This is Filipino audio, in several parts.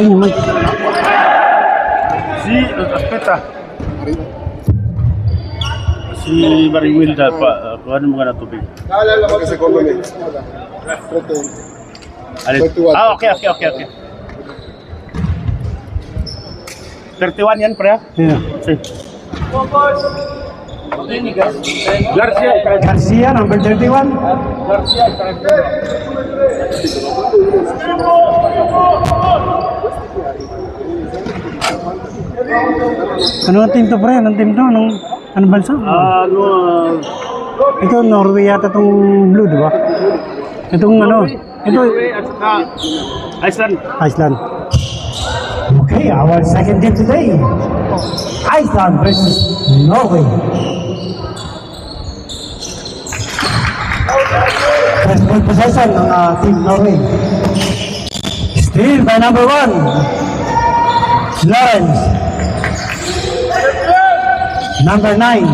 Sino mo? Si Aspeta. Si Marimil pa. Kuha mo nga na tubig. Kasi compliments. Alin? Okay. 31 yan, pre. Yeah. Garcia, number 31. Ano ang team to, pre? Anong team to? Anong bansa? Ito, Norway yata itong blue, di ba? Itong ano? Ito, Iceland. Iceland. Okay, our second game today. Iceland versus Norway. First ball possession ng Team Norway. Steal by number 1. Lawrence. Number 9.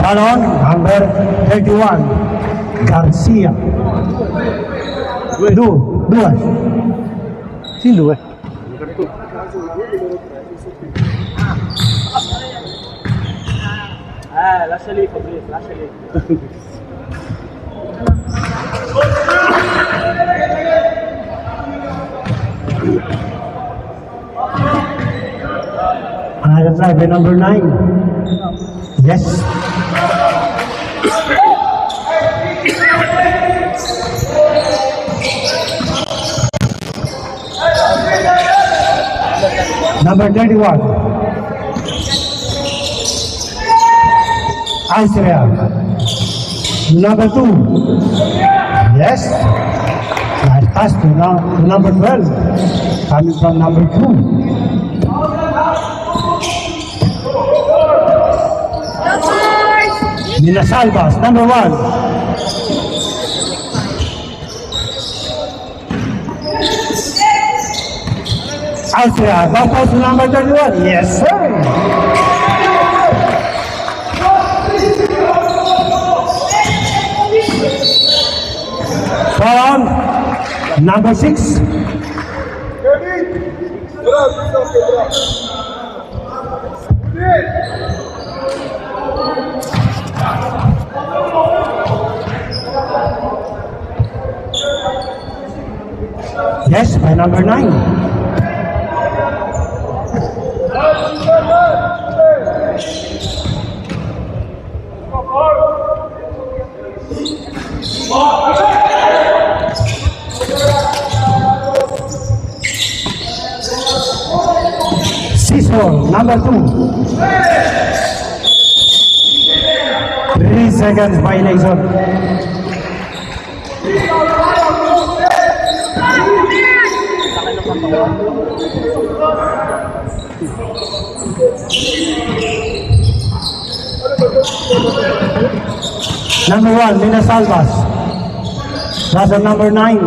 Talon, number 31. Garcia. Dua. Sino dua? Lasciali, Fabrizio, lasciali. Another try by number 9. Yes. Number 31. Austria. Number 2. Yes. Nice pass to number 12. Coming from number 2. Mina Salvas, number 1. Austria, back pass to number 31. Yes, sir. From number 6. Yes, by number 9. Cecil, number 2. 3 seconds violation. Number 1, Mina Salvas. That's the number 9.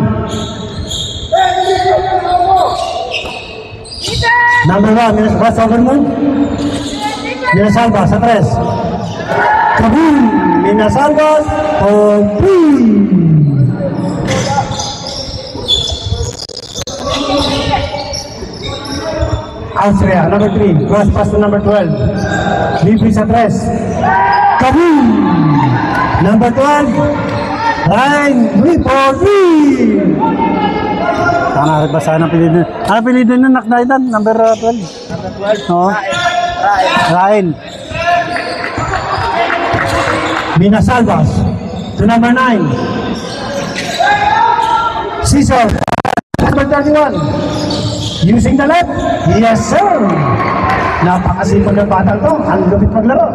Number 1, Mina Salvas, over mo. Mina Salvas, sa 3. Kaboom! Mina Salvas, boom! Austria, number 3. Cross pass to number 12. BP sa 3. Kaboom! Number 12. Ryan, 3-4-3! Tama, basahan ang pilid na. Ano pilid na naknaitan? Number 12. Number 12. Oo. Ryan. Mina Salvas to number 9. Cesar, number 31. Using the left? Yes, sir. Napakasipag ng batang to. Ang lupit maglaro.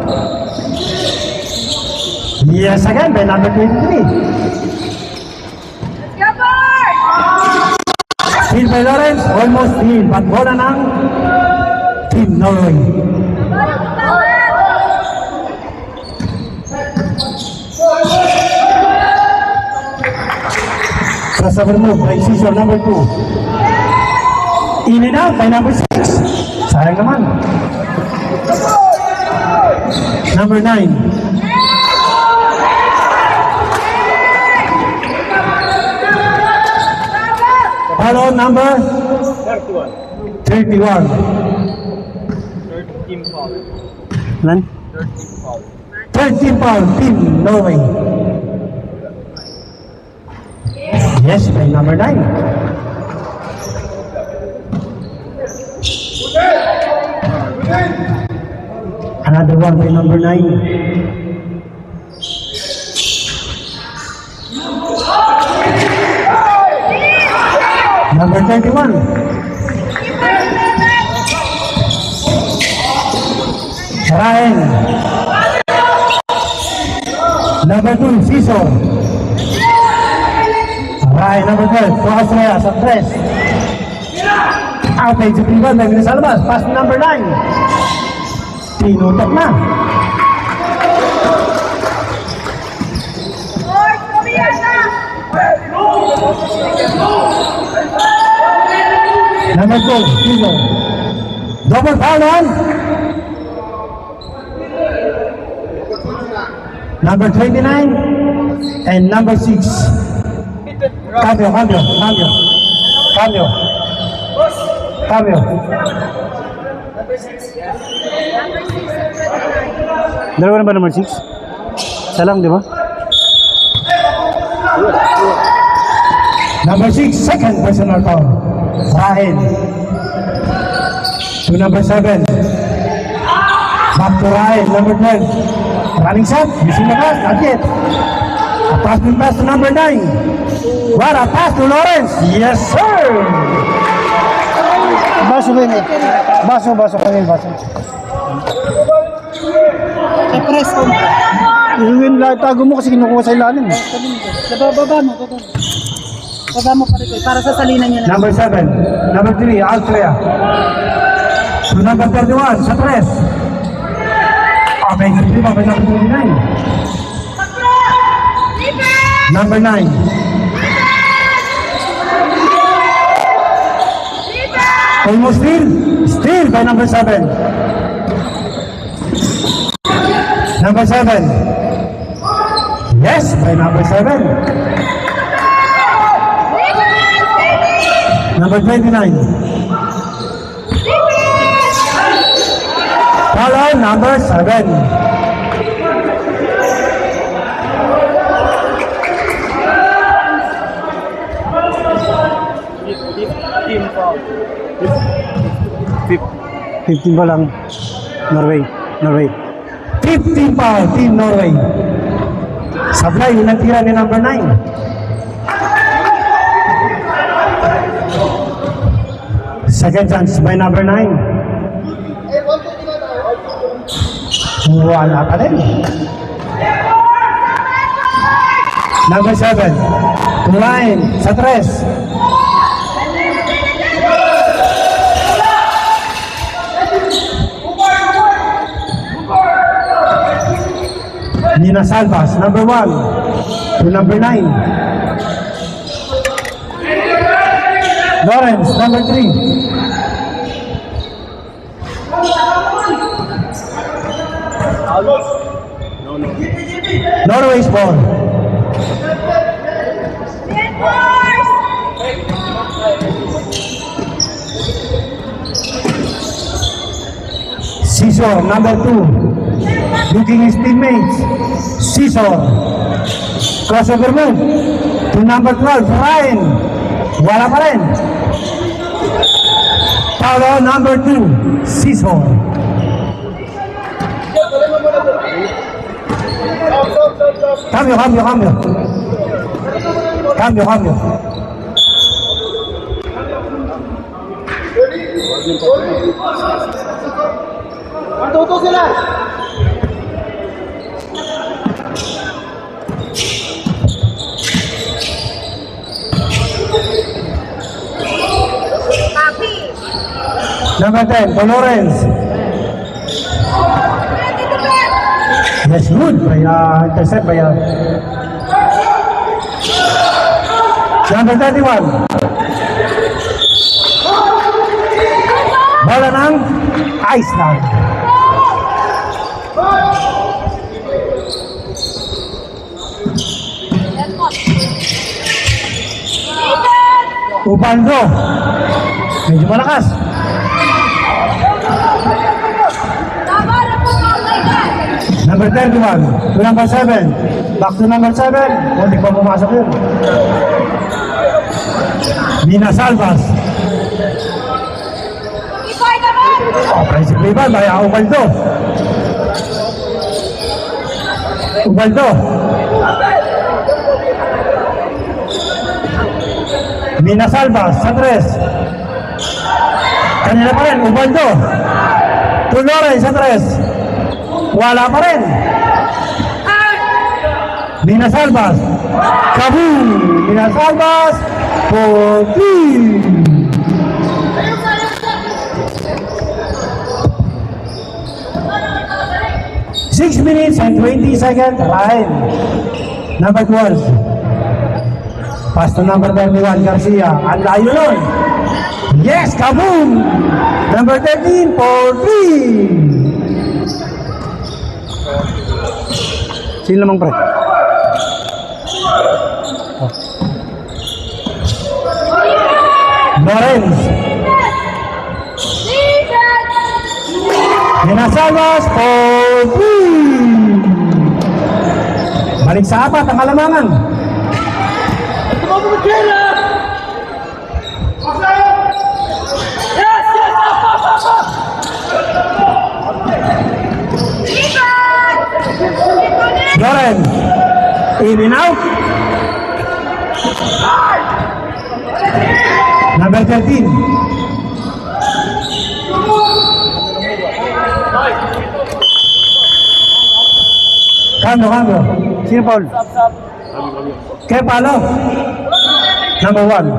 Yes, again, by number 23. Steal by Lawrence, almost steal. But bola ng Team Norway. Crossover move by Cesar, number 2. In and out by number 6. Sayang naman. Number 9. Follow number 31. Lan? 13 foul, Team Norway. Yes, by number 9. Another one by number 9. Number 31. Ryan. Number 2, Siso. Ryan, number 12, Austria, sa 3. Outage sa Piban, may Minasalabas. Pass number 9. Tinutok na. Number 2, Siso. Double foul on. Number 29 and number 6. Cambio. Dalawa na ba number 6? Isa lang, di ba? Number 6, second personal foul. Rahel. To number 7. Back to Rahel, number 12. Running shot, using the pass, not yet. A pass to number 9. What a pass to Lawrence. Yes, sir. Baso ba yun? Baso. I-press ko. Yung tago mo kasi kinukuha sa ilalim. Baba mo. Baba mo pa rin para sa salinan niya na. Number 7. Number 3, Austria. To number 31, sa 3. Offensively, by number 29. Number 9. Almost still by number 7. Number 7. Yes, by number 7. Number 29. Follow number 7. Team foul. 15 ba lang? Norway. 15 foul, Team Norway. Sablay, yun ang tira ni number 9. Second chance by number 9. Wala pa rin. Number 7. Line sa 3. Nina Salvas, number 1 to number 9. Lawrence, number 3. Norway's ball. Scissor, number 2. Looking his teammates. Scissor. Crossover move. To number 12, Ryan. Wala pa rin. Paulo, number 2. Scissor. Cambio. Matuto sila. Number 10, to Lawrence. Yes, good. By intercept by number 31. Bola ng Iceland. Ubaldo. Medyo malakas. Number 31 to number 7. Back to number 7. Hindi pa pumasok yun. Mina Salvas. Offensive rebound by Ubaldo. Ubaldo. Mina Salvas sa 3. Kanina pa rin, Ubaldo. To Lawrence sa 3. Wala pa rin. Mina Salvas. Kaboom! Mina Salvas. 14. 6 minutes and 20 seconds. Ryan. Number 12. Pass to number 31, Garcia. Ang layo nun. Yes, kaboom! Number 13, 14. Sino namang pre? Oh. Lawrence. Minasalvas, 14. Balik sa apat ang alamangan. Loren, in and out. Number 13. Cambio. Sino Paul? Kaya Palo? Number 1.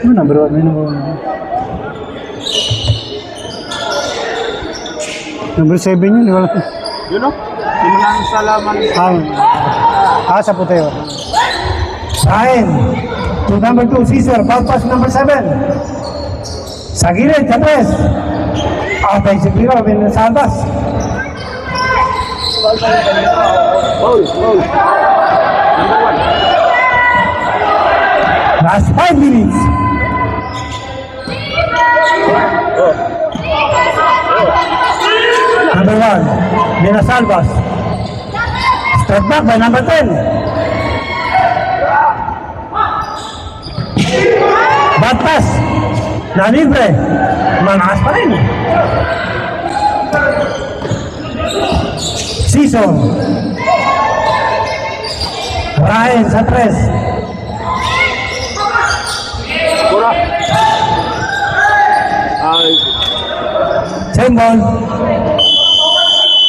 Ano number 1? May number 1. Number 7 yun, di ba? Yun o? Simulang sa laman. Sa puti yun. Ryan. To number 2, Caesar. Foul pass number 7. Sa gilid, sa 3. Offensive rebound, Minasalvas. Foul. Last 5 minutes. Number 1, Minasalvas. Step back by number 10. Bad pass. Na-libre. Manakas pa rin. Season. Ryan sa 3. Pura. Ay. Same ball.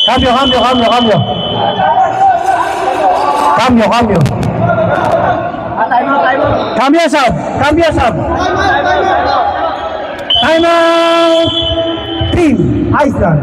Cambio. Cambio sub. Time out. Team Iceland.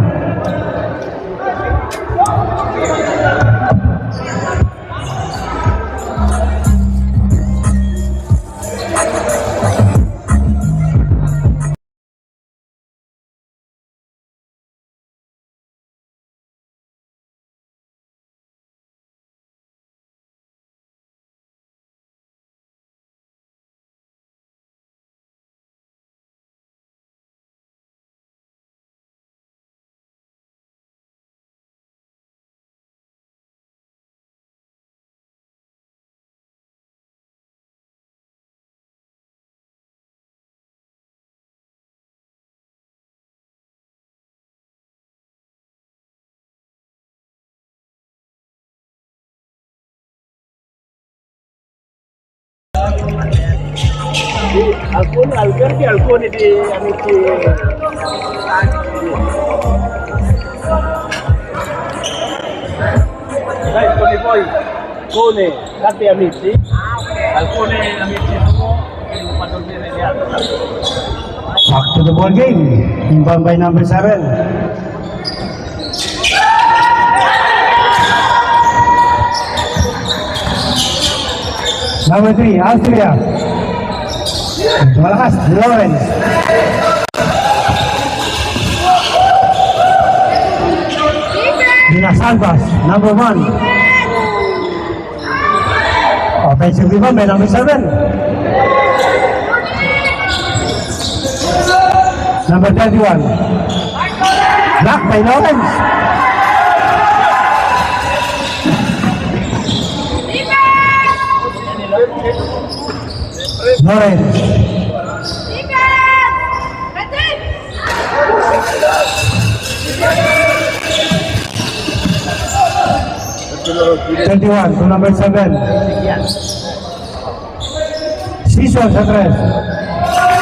Alcuni di amici. Dai, con poi alcuni tanti amici, alcuni amici sono che non fanno bene gli altri. Back to the ball game. Inbound by number 7. Number 3, Austria. Malakas, Lawrence. Minasalvas, number 1. Offensive rebound by number 7. Number 31. Block by Lawrence. Lawrence. 31 to number 7. Scissor sa 3.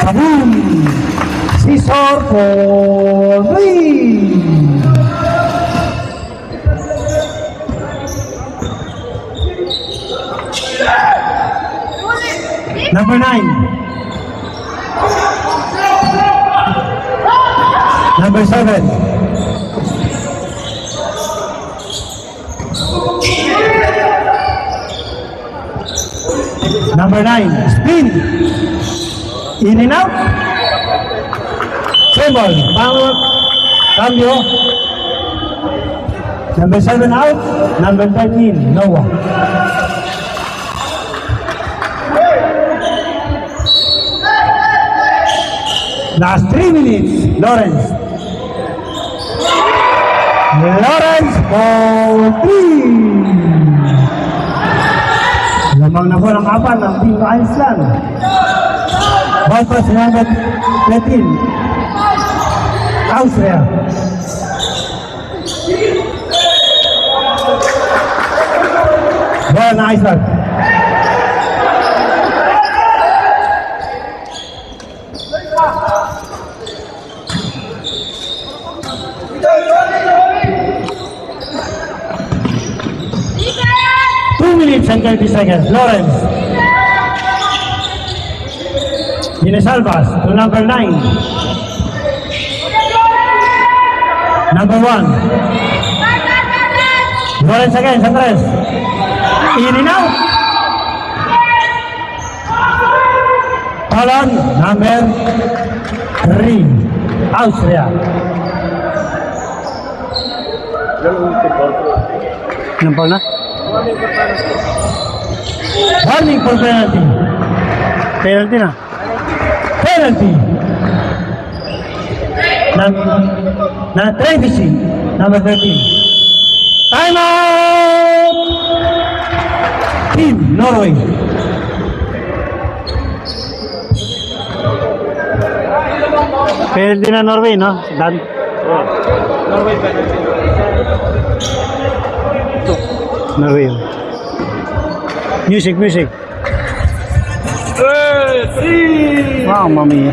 Kaboom! Scissor for 3. Number 9. Number 7. Number 9, spin. In and out. Symbol, power, cambio. Number 7 out. Number 13, Noah. Last 3 minutes, Lawrence. Lawrence for 3. Lamang na po ng apat ng Team Iceland. Ball pass number 13. Austria. Ball na Iceland. And 30 seconds. Lawrence. Inisalvas to number 9. Number 1. Lawrence again sa 3. In and out. Talon number 3. Austria. Nampal na? Warning for penalty. Penalty na. Penalty. Na Travis, number 13. Time out! Team Norway. Penalty na Norway, no? Dan. Norway penalty. Norway. Music. Wow, mami.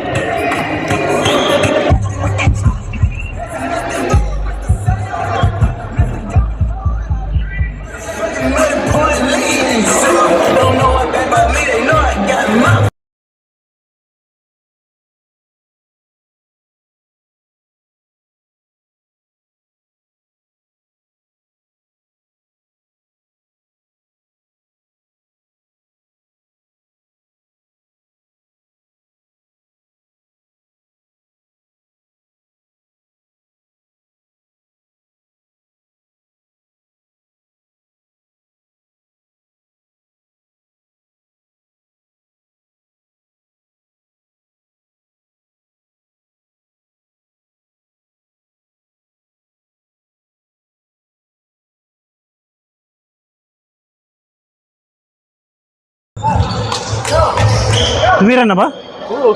Tumira na ba? Oo.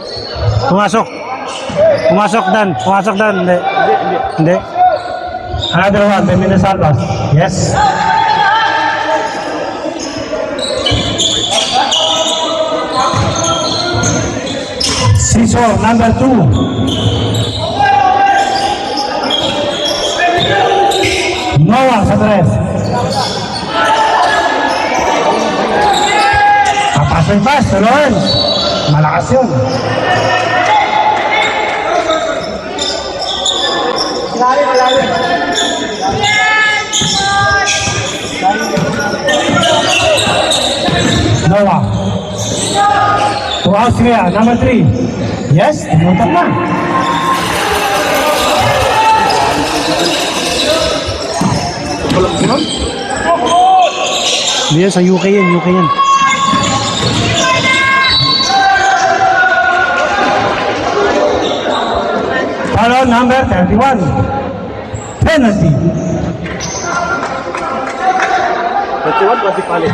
Pumasok. Pumasok Dan. Hindi. Another one, may Minasalvas. Yes. Scissor, number 2. Noah sa 3. Pass and pass, Lawrence. Malakas yun. Noah. To Austria, number 3. Yes, tumuntok na. Hindi yan, sa UK yan. Follow number 31. Penalty. 21 pati palit.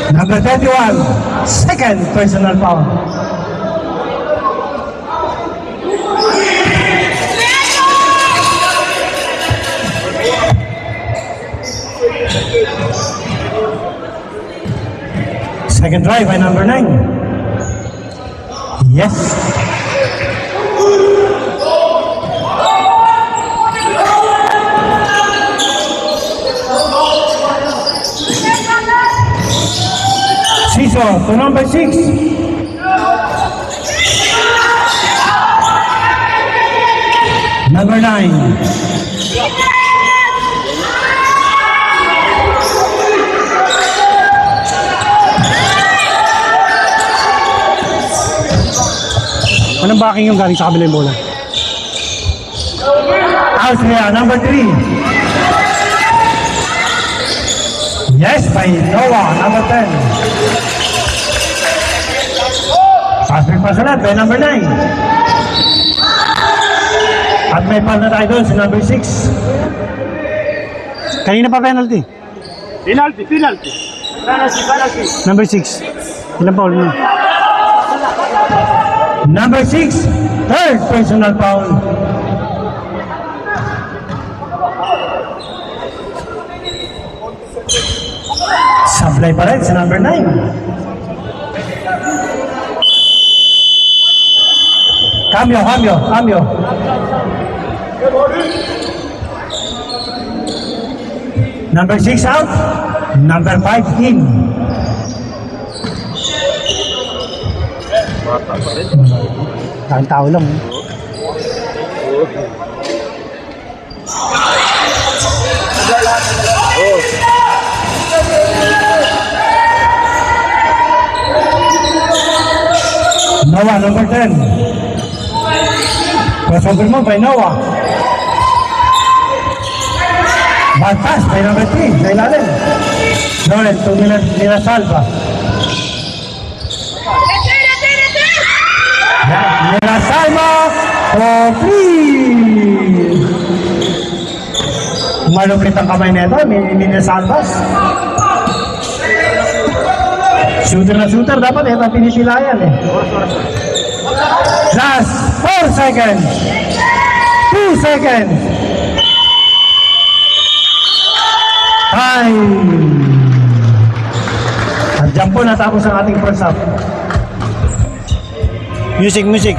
Number 31. Second personal foul. Second try by number 9. Yes. Siso to number 6. Number 9. Anong backing yung galing sa kabila yung bola? Austria, number 3. Yes, by Noah, number 10. Passing pasalat by number 9. At may foul na tayo doon sa number 6. Kanina pa penalty. Penalty. Penalty. Number 6. Ilang foul mo? Number 6, third personal foul. Sablay pa rin sa number 9. Cambio. Number 6 out. Number 5 in. Kain tao lang. Noah, number 10. Crossover mo by Noah. Bad pass by number 3. Sa ilalim. Noel, ito nila salva. Nila salva for 3. Malupit ang kamay nito. Nila salvas. Shooter na shooter. Dapat ito ang pinisilayan eh. Last 4 seconds. 2 seconds. Time. At dyan po natapos ang ating first half. Music.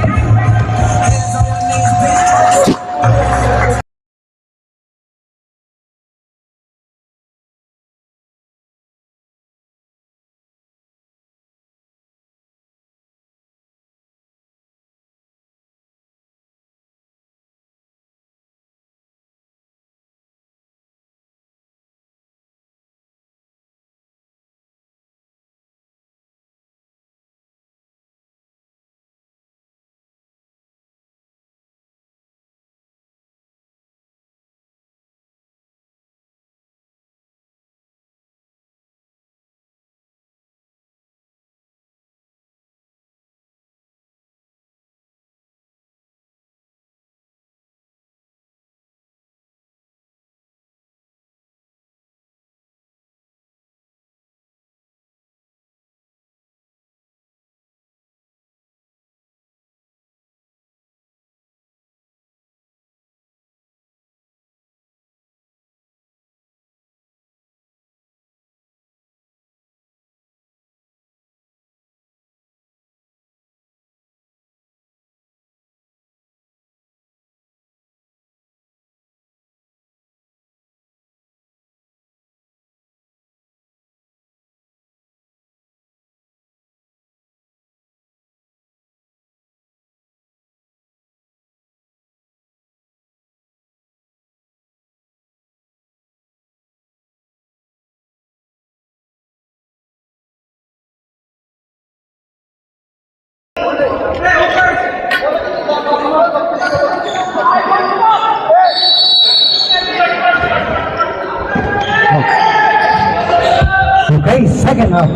base, second half.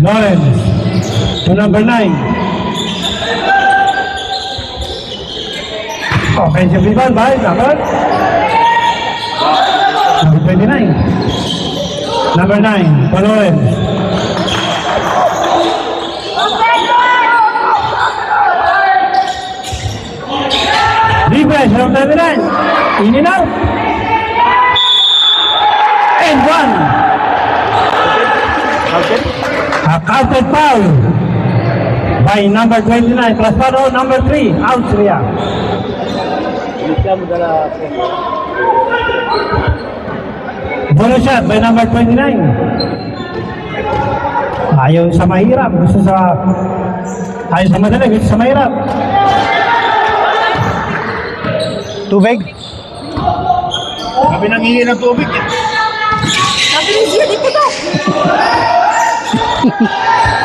Lawrence to number 9. Offensive rebound by number 29. Number 9, to Lawrence. Refresh from 29. In and out. And one. A counted foul by number 29. Plus foul number 3. Austria. Inisyamo dala po. Bonus shot by number 29. Ayaw sa mahirap. Ayaw sa madali. Gusto sa mahirap. Tubig. Kami nangingi ng tubig. Sabi ni Gio, di po to.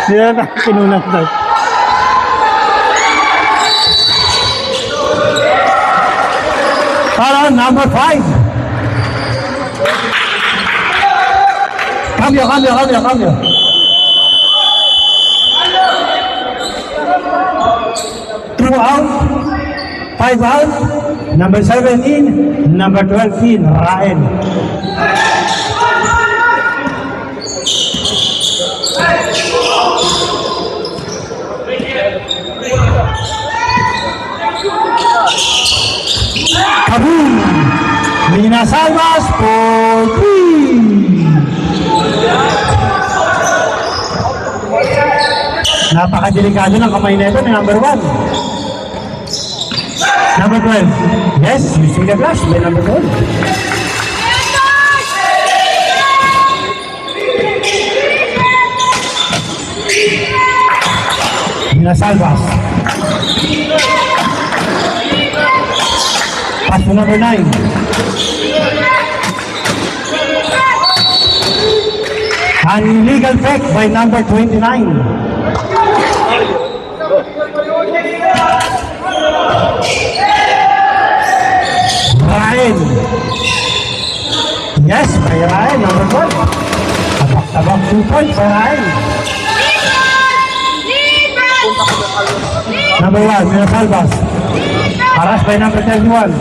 Sila na kinunan tayo. Para number 5. Cambio. 2 out. 5 out. Number 7 in. Number 12 in. Rael. Kaboom! Mina Salvas for 3! Napakadelikado ng kamay na ito ni number 1. Number 12. Yes, you see the flash by number 12. Mina Salvas. Pass to number 9. An illegal fake by number 29. Ryan. Yes, by Ryan, number 12. Tabak-tabak 2 points by Ryan. Number 1, Mina Salvas. Harassed by number 31.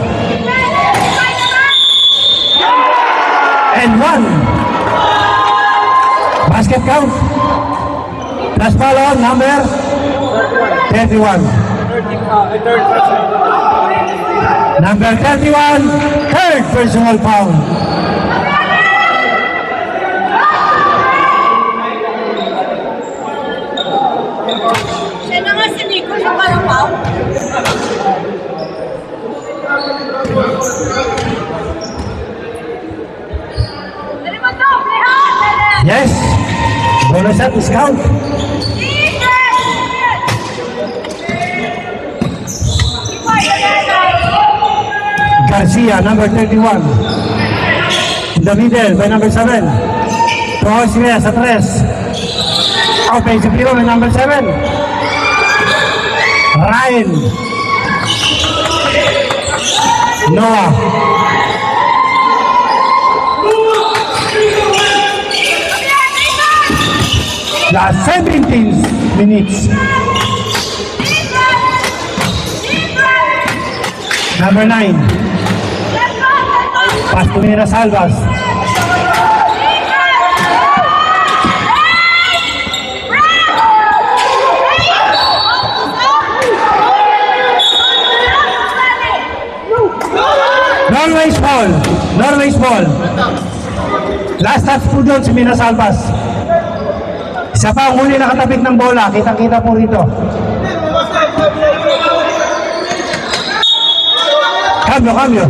And 1. Basket count. Plus follow number 31. Number 31, third personal foul. Siya na nga si Nico, siya parang pao. Dali mo to, Lehan! Yes. Bonus at discount. Garcia, number 31. In the middle by number 7. Austria sa 3. Offensive hero by number 7. Ryan. Noah. Last 17 minutes. Number 9. Pass to Mina Salvas. Norway's ball. Norway's ball. Last touch po doon si Mina Salvas. Isa pa ang huli nakatabit ng bola. Kita-kita po rito. Cambio.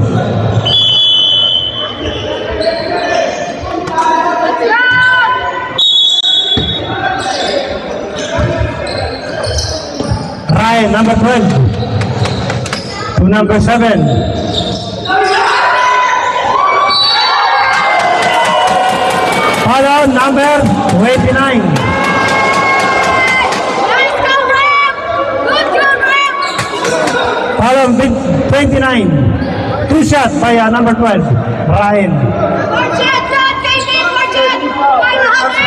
Ryan, number 12. To number 7. Follow number 29. Nice go, Ram! Good job, Ram! Follow 29. Two shot by number 12. Ryan. Good shot, KJ!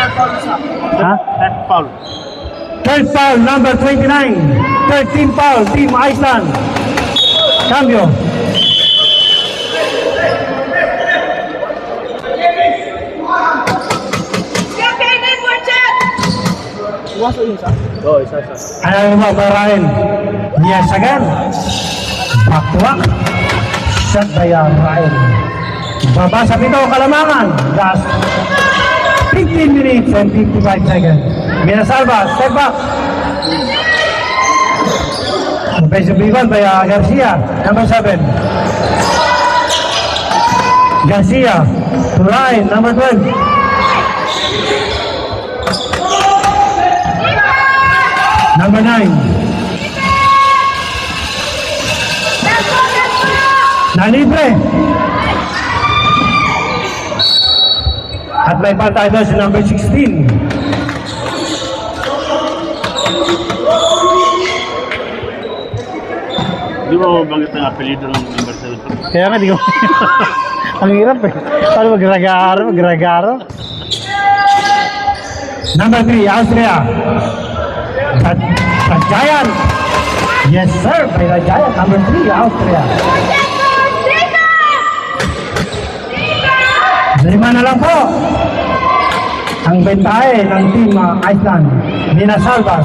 Ha? Foul. Third foul, number 29. 13 foul, Team Iceland. Cambio. Oh, isa. Ano mo, Barain? Yes, again. Back to back. Shot by Ryan. Baba sa pito, Kalamangan. Last 15 minutes and 55 seconds. Minasalva, step back. Offensive rebound by Garcia, number 7. Garcia to Ryan, number 12. Number 9. Nalibre. At may pantay doon si number 16. Di ba mabanggit ang apelido ng number 7? Kaya nga, di ko. Ang hirap eh. Paano magragaro? Number 3, Austria. The Giant. Yes, sir. By the Giant. Number 3, Austria. 5 na lang po. Ang bentahe ng Team Iceland. Nina Salvas.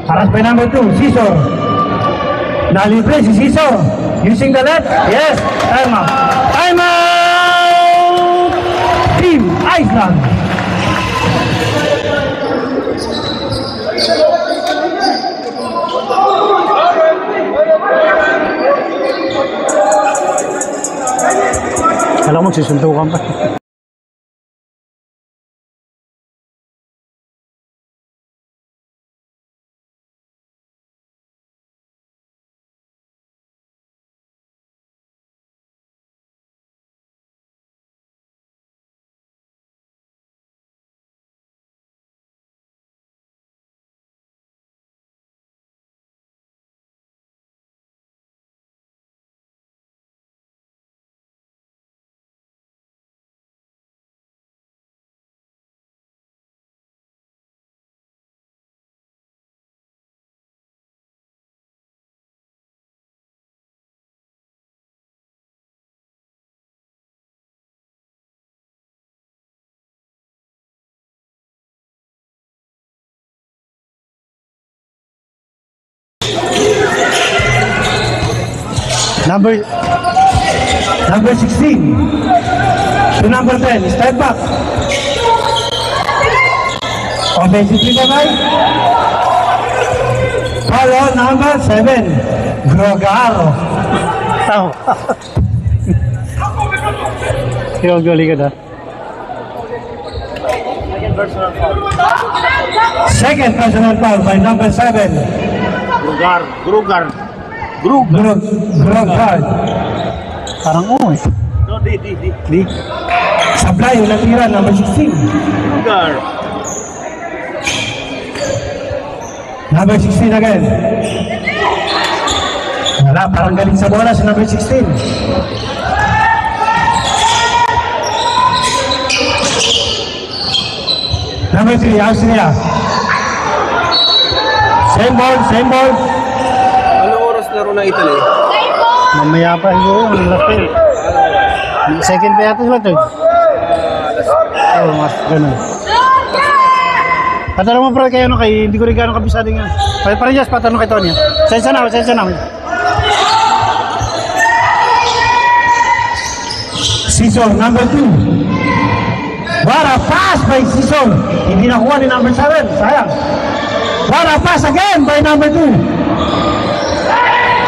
Paras by number 2, Cesar. Nalibre si Cesar. Using the left. Yes. Time out. Time out! Team Iceland. Alam mo, sisuntukan pa. Number 16 to number 10. Step back. Offensively naman. Follow number 7. Grogaro. Tao. Ikaw, gali ka na. Second personal foul by number 7. Grugar. Grogard. Parang oo eh. No, di. Di. Sablay yung natira, number 16. Grugar. Number 16 again. Wala, parang galing sa bola si number 16. Number 3, Austria. Same ball. Anong oras laro ng Italy? Mamaya pa siguro yung last time. Second pa yata sila third. Oo, mas ganun. Patanong mo bro kayo kay hindi ko rin gano'ng kabisado nga. Parehas patanong kay Tony. Sensya na. Cesar, number 2. What a pass by Cesar. Hindi nakuha ni number 7. Sayang. What a pass again by number 2.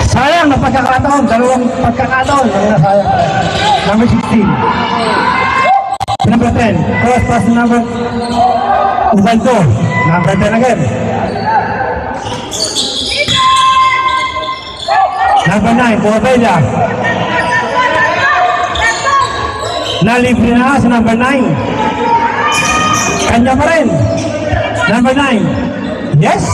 Sayang na pagkakataon. Dalawang pagkakataon. Sayang. Number 16. Number 10. Cross pass to number Ubaldo. Number 10 again. Number 9. Portella. Nalibre na sa number 9. Kanya pa rin. Number 9. Yes.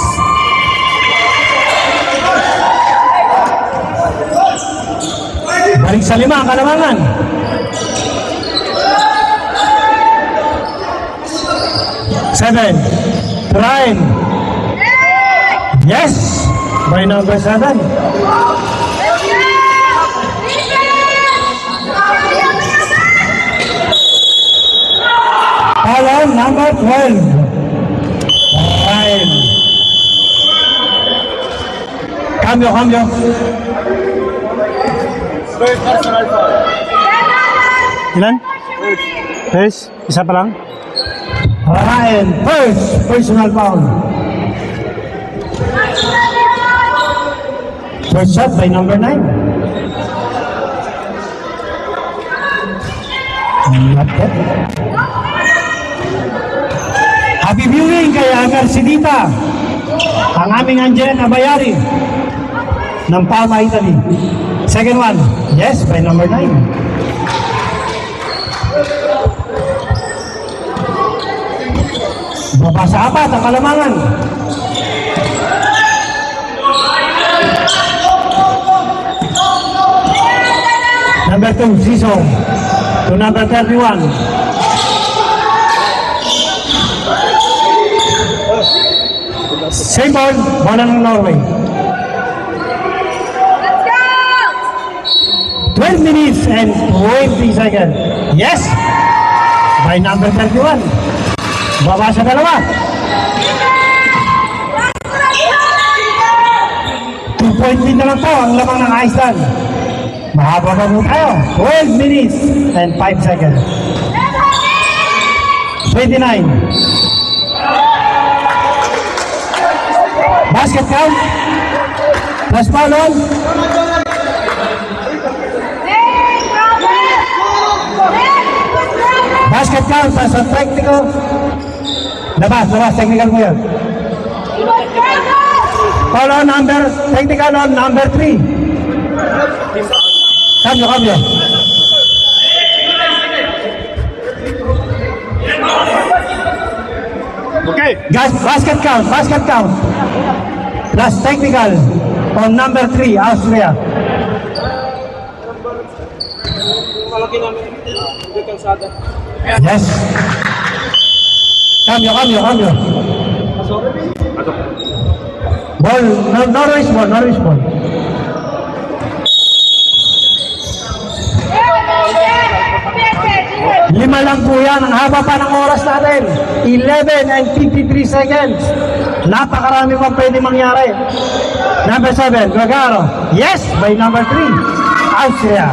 Balik sa 5 ang Kalamangan. 7 to Ryan. Yes, by number 7. Follow number 12. Ryan. Cambio. First personal foul. Ilan? First? Isa pa lang? Ryan, first personal foul. First shot by number 9. Not yet. Happy viewing kay Garcidita, ang aming Angelina Abayari ng Palma, Italy. Second one, yes, by number 9. Baba sa 4 ang Kalamangan. Number 2, Zizo to number 31. Same ball, bola ng Norway. 12 minutes and 20 seconds. Yes, by number 31. Baba sa 2. 2-point lead na lang po ang lamang ng Iceland. Mahaba pa po tayo. 12 minutes and 5 seconds. 29. Basket count. Plus foul on. Basket count plus on technical. Labas, technical mo yun. Foul on number, technical on number 3. Cambio. Okay. Basket count. Plus technical on number 3, Austria. Malaki namin. Hindi kalsada. Yes. Cambio. Ball, Norwich ball. Lima lang po yan. Ang haba pa ng oras natin. 11 and 53 seconds. Napakarami pang pwede mangyari. Number 7, Gagaro. Yes, by number 3, Austria.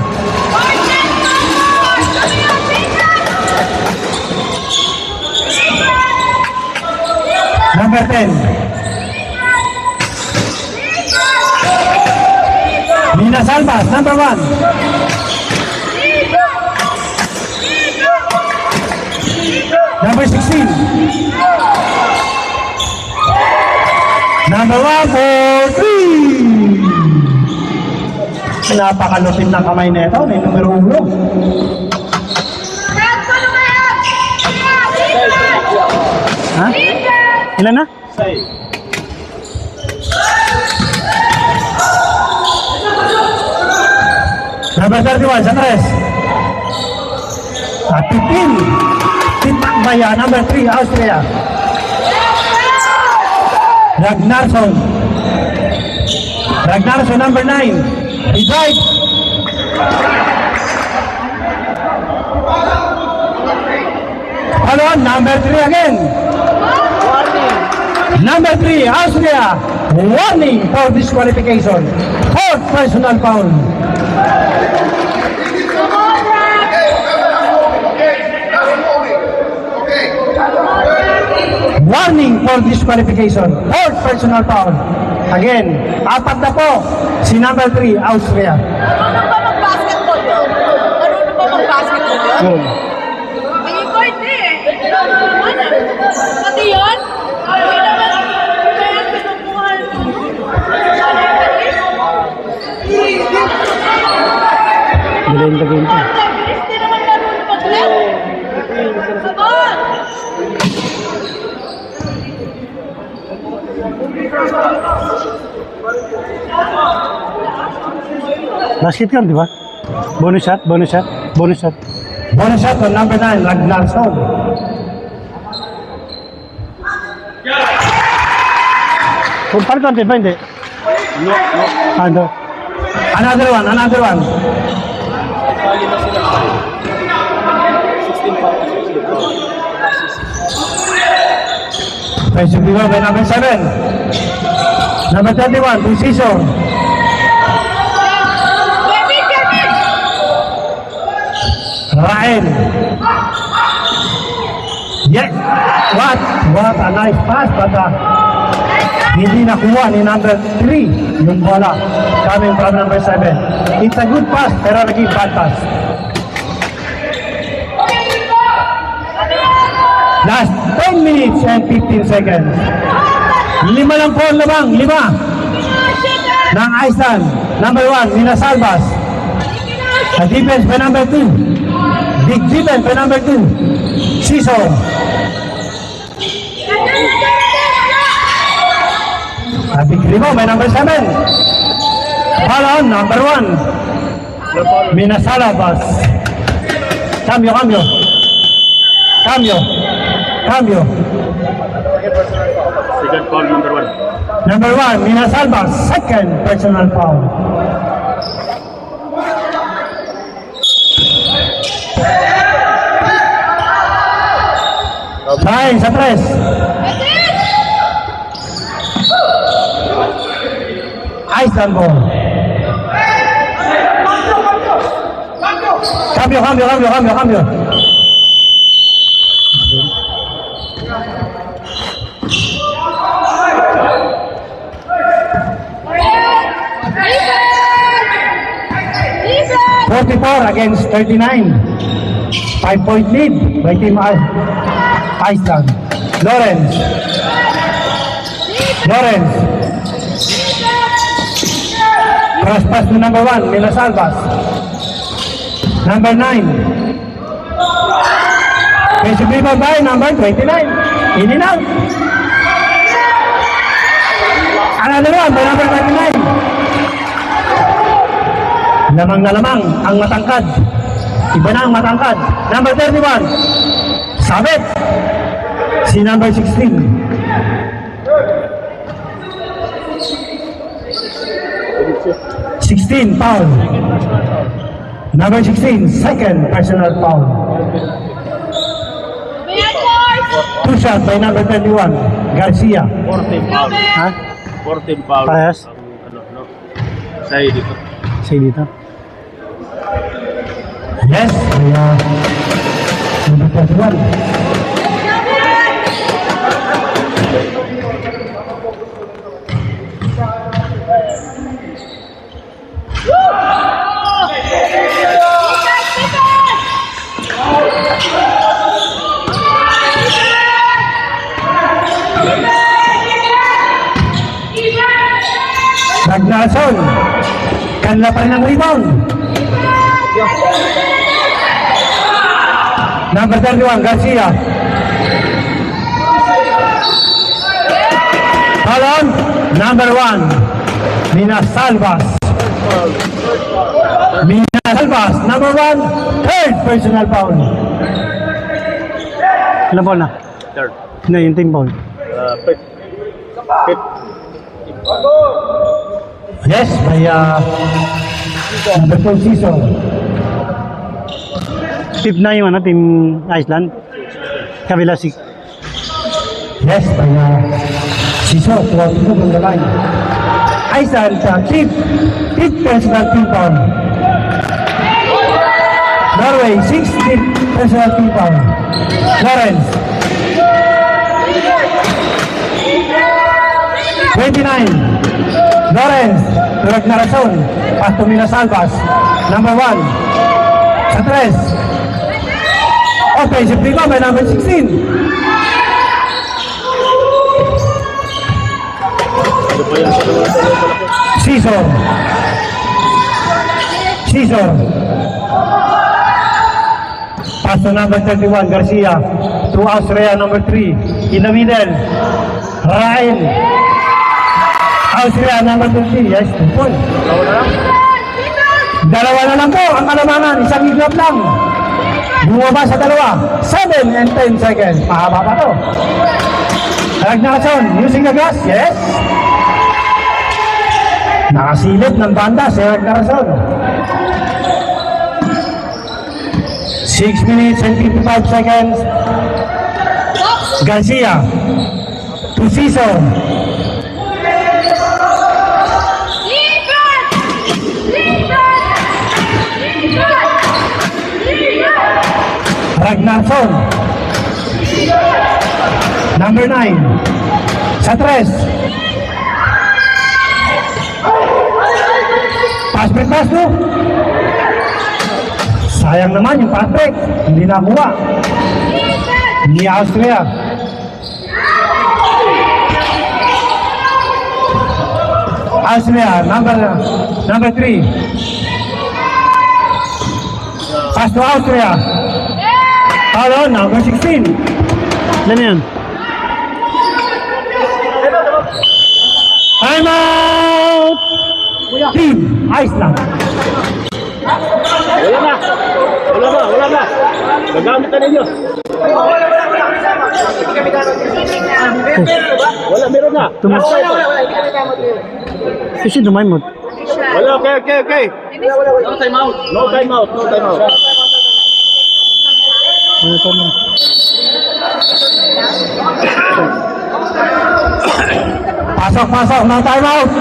Number 10. Nina Salvas, number 1. Number 16. Number 1 for 3. Napakalupit ng kamay nito. May numero 1. Ha? Ilan na? Number 31, Sanres. At 15. Titakbaya, number 3, Austria. Ragnarsson, number 9. He drive. Follow on, number 3 again. Number 3, Austria. Warning for disqualification. 4th personal foul. Warning for disqualification. 4th personal foul. Again, 4 na po. Si number 3, Austria. Marunong ba mag-basketball yun? Yun. Hindi ko hindi eh. Pati yun? Hindi naman. Kaya pinupuhan mo. Bilayin pa game pa. Hindi naman marunong mag-left. Sabon! Basket count, di ba? Bonus shot. Bonus shot on number 9, Ragnarsson. Kung palitan, di ba hindi? No. Ano? Another one. Bali na sila. 16 pa. Offensive rebound by number 7. Number 31, Precision. Ryan. Yeah. What a nice pass, but hindi nakuha ni number 3 yung bola coming from number 7. It's a good pass, pero naging bad pass. Last 10 minutes and 15 seconds. 5 lang po ang labang, 5 ng Iceland. Number 1, Minasalbas. A defense by number 2. Big defense by number 2. Siso. A big rebound by number 7. Foul on number 1. Minasalbas. Cambio. Second foul, number 1. Number 1, Minasalbas. Second personal foul. Time sa 3. Iceland ball. Cambio. Listen! 44 against 39. 5-point lead by Team Iceland. Lawrence. Cross pass to number 1, Minasalbas. Number 9. Basic rebound by number 29. In and out. Another one by number 29. Lamang na lamang ang matangkad. Iba na ang matangkad. Number 31. Sabit. Si number 16. Foul. Number 16, second personal foul. Two shot by number 31, Garcia. 14 foul. Ha? 14 foul. Parehas? No. Saya dito. Say dito. Yes, number 31. Ragnarsson, kanla pa rin ang rebound. Number 31, Garcia. Foul on, number 1, Minasalbas. Number 1, third personal foul. Ilang ball na? Third. Na yung team ball. Fifth. Yes, by number 2, Siso. Fifth na yung team Iceland. Kabila si Yes, by Siso, to the line. Iceland, fifth personal team foul. Norway, 6th personal team foul. Lawrence. 29. Lawrence, Ragnarsson, Pasto Minasalbas. Number 1. Sa 3. Offensive rebound by number 16. Season. Pass to number 31, Garcia. To Austria, number 3. In the middle, Ryan. Austria, number 20. Yes, 2 points. Dalawa na lang po ang kalamangan. Isang iglap lang. Bumaba sa dalawa. 7 and 10 seconds. Mahaba pa to. Ragnarsson, using the gas. Yes. Nakasilip ng banda si Ragnarsson. 6 minutes and 55 seconds. Garcia to Cesar. Ragnarsson. Number 9. Sa 3. Pass no? Sayang naman yung pass break. Hindi nakuha. Ni Austria. Austria, number 3. Pass to Austria. Hello, number 16. Ilan yan? Time out! Team Iceland. Wala na. Nagamit na ninyo. Wala, meron na. Kasi dumay mo. Wala, okay. No time out. Ano ito mo? Pasok, no time out.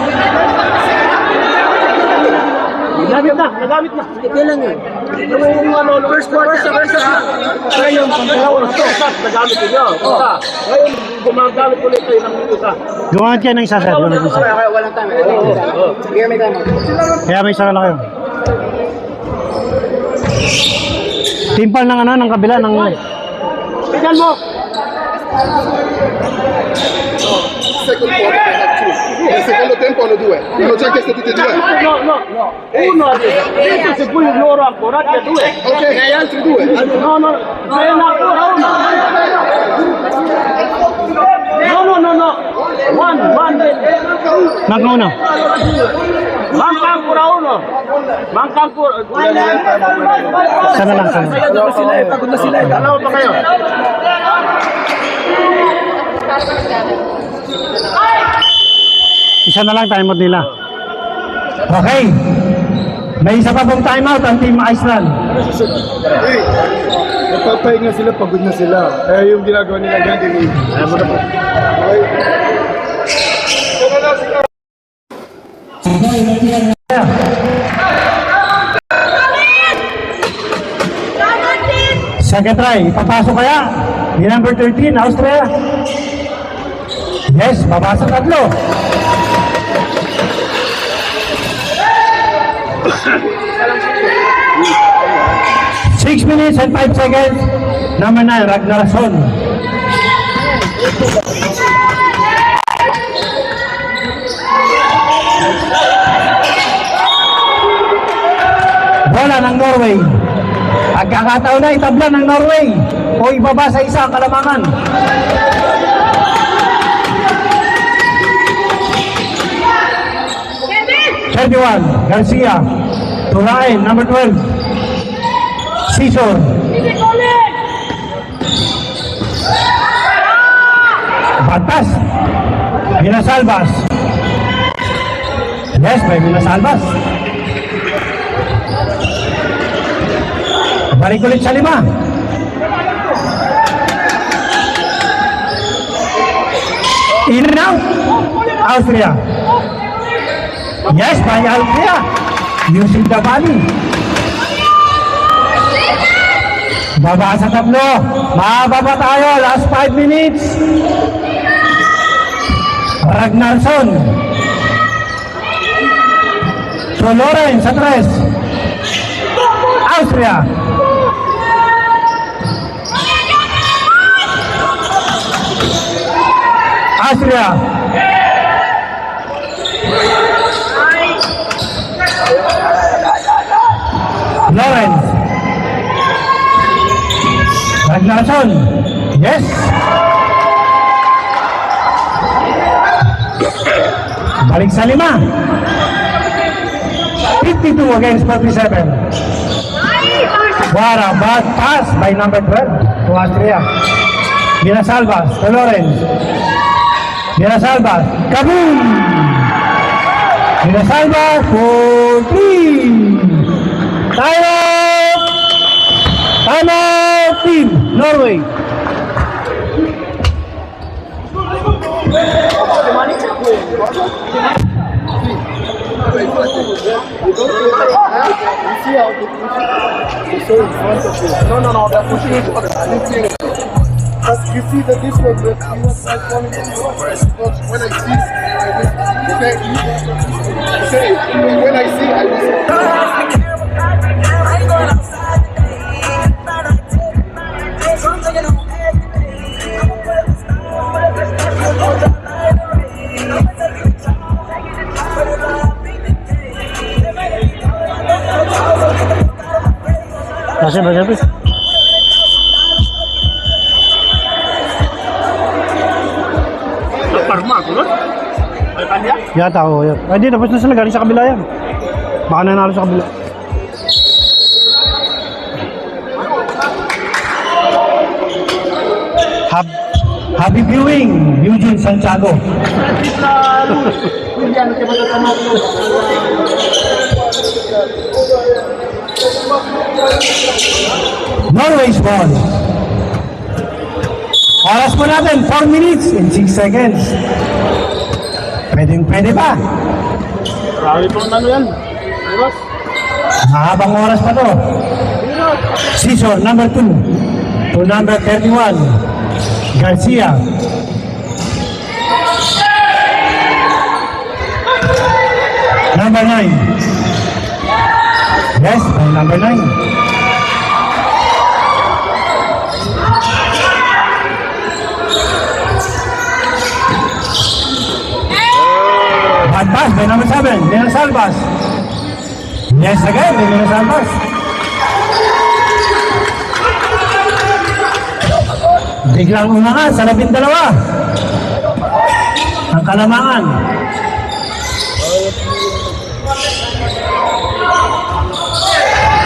Nagamit na. Kailan yun? Yung first quarter. Ngayon, nagamit niyo. Ngayon, gumagamit ulit kayo ng isa. Gumamit kayo ng isa, sir. Gumamit isa. Walang time. Sige, may time. Kaya may isa na lang kayo. Timpal ng ng kabila ng... Tignan mo. Second quarter they have two. Nel secondo tempo hanno due. Hanno già chiesto tutti e due. No. Uno adesso. Se poi loro ancora che due. Ok, e gli altri due? No. C'è ancora uno. No. One. Nagno. Manca ancora uno. Sana lang. Pagod na sila. Dalawa pa kayo. Isa na lang timeout nila. Okay. May isa pa pong timeout ang Team Iceland. Nagpapahinga sila, pagod na sila. Kaya yung ginagawa nila ganyan, Second try, papasok kaya? Di number 13, Austria. Yes, babasa tatlo. Six minutes and 5 seconds. Number 9, Ragnarsson. Bola ng Norway. Pagkakataon na itabla ng Norway o ibaba sa isa ang kalamangan. Thirty-one, Garcia. Turain, number 12. Cesar. Batas. Minasalbas. Yes, may Minasalbas. Balik ulit sa 5. In and out. Austria. Yes, by Austria. Using the body. Baba sa tatlo. Mababa tayo. Last 5 minutes. Ragnarsson. So Lorenz sa 3. Austria. Austria. Lorenz. Ragnarsson. Yes. Balik sa 5. 52 against 47. What a bad pass by number 12 to Austria. Minasalbas to Lorenz. Minasalbas. Kaboom! Minasalva for 3. Time out! Time out, team Norway. No, they're pushing each other. I didn't see anything. But you see that this one, that he was like falling in the water. Because when I see, when I see, I will. Kasi ba sabi? Parma, kulot. Ay, kanya? Yata ko yun. Ay, di, tapos na sila. Galing sa kabila yan. Baka nanalo sa kabila. Happy viewing, Eugene Santiago. Norway's ball. Oras po natin, 4 minutes and 6 seconds. Pwede pa. Marami pong ano yan. Ayos. Mahabang oras pa to. Season number 2 to number 31, Garcia. Number 9. Yes, number 9. Bad pass by number 7, Nena Salvas. Yes again, Nena Salvas. Biglang umangat sa 12. Ang Kalamangan.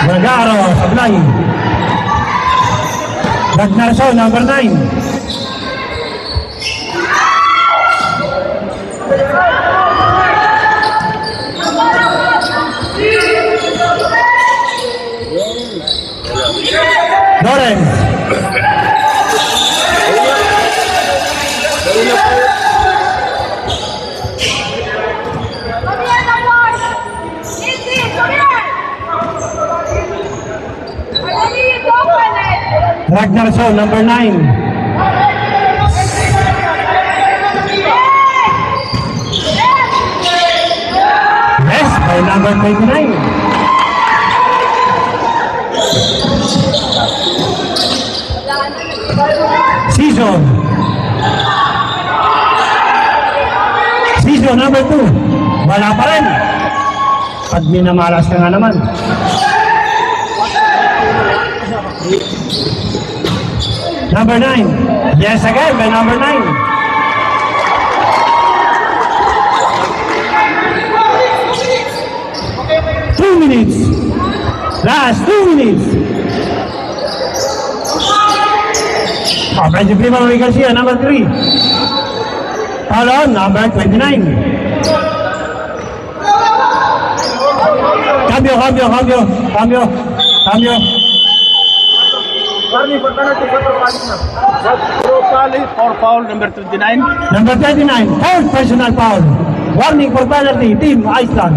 Vergaro, Sablay. Dagnarso, number 9. Lawrence. Ragnarsson, number 9. Yes, by number 29. Season. Season number 2. Wala pa rin. Pag minamalas ka nga naman. Number 9. Yes again by number 9. Two minutes. Last 2 minutes. Offensive rebound by Garcia, number 3. Foul on, number 29. Cambio. For foul number 29. Number 29, fourth personal foul. Warning for penalty, Team Iceland.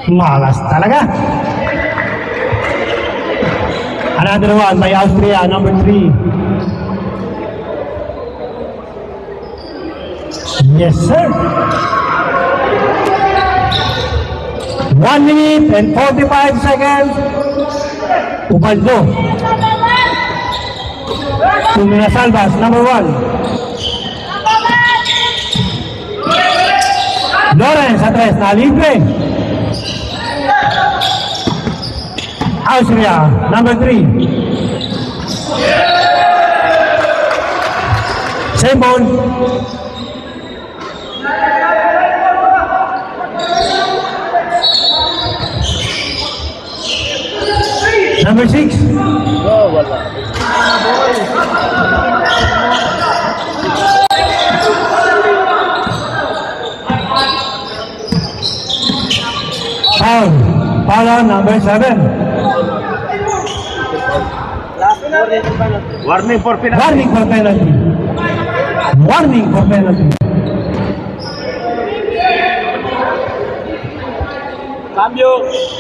Malas talaga. Another one by Austria, number 3. Yes, sir. 1 minute and 45 seconds. Ubaldo. Tumina Salvas, number 1. Lawrence, atrás, na libre. Austria, number 3. Same ball. Number 6. Oh, wala. Foul. Foul on number 7. Warning for penalty. Warning for penalty. Warning for penalty. Cambio.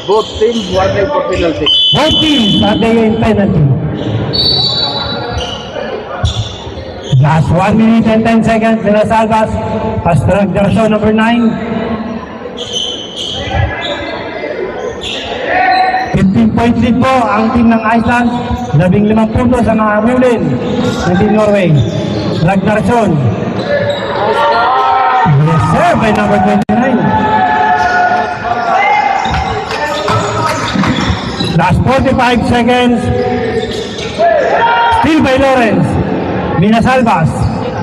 Both teams warning for penalty. Both teams are taking penalty. Last 1 minute and 10 seconds. Minas Alvas. Pastrang Garso number 9. 15 points lead po ang team ng Iceland. 15 puntos ang nahabulin ng team Norway. Ragnarsson. Yes sir, by number 29. Last 45 seconds. Still by Lawrence. Minas Alvas.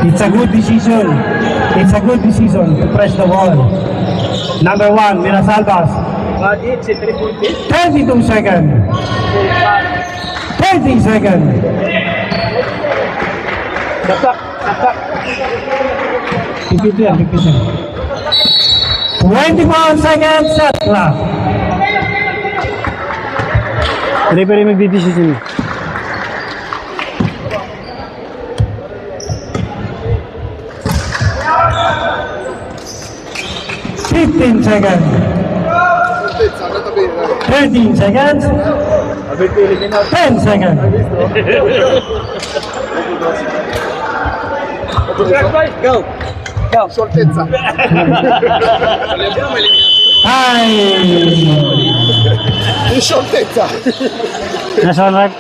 It's a good decision. It's a good decision to press the ball. Number 1, Minas Alvas. Budget si 3 points. 32 seconds. 30 seconds. Saksak. Saksak. Repeat yan, repeat yan. 24 seconds, shot clock. Referee magdidesisyon. 15 seconds. 13 seconds. 10 seconds. Go. Shortezza. Time. In shortezza. National ref.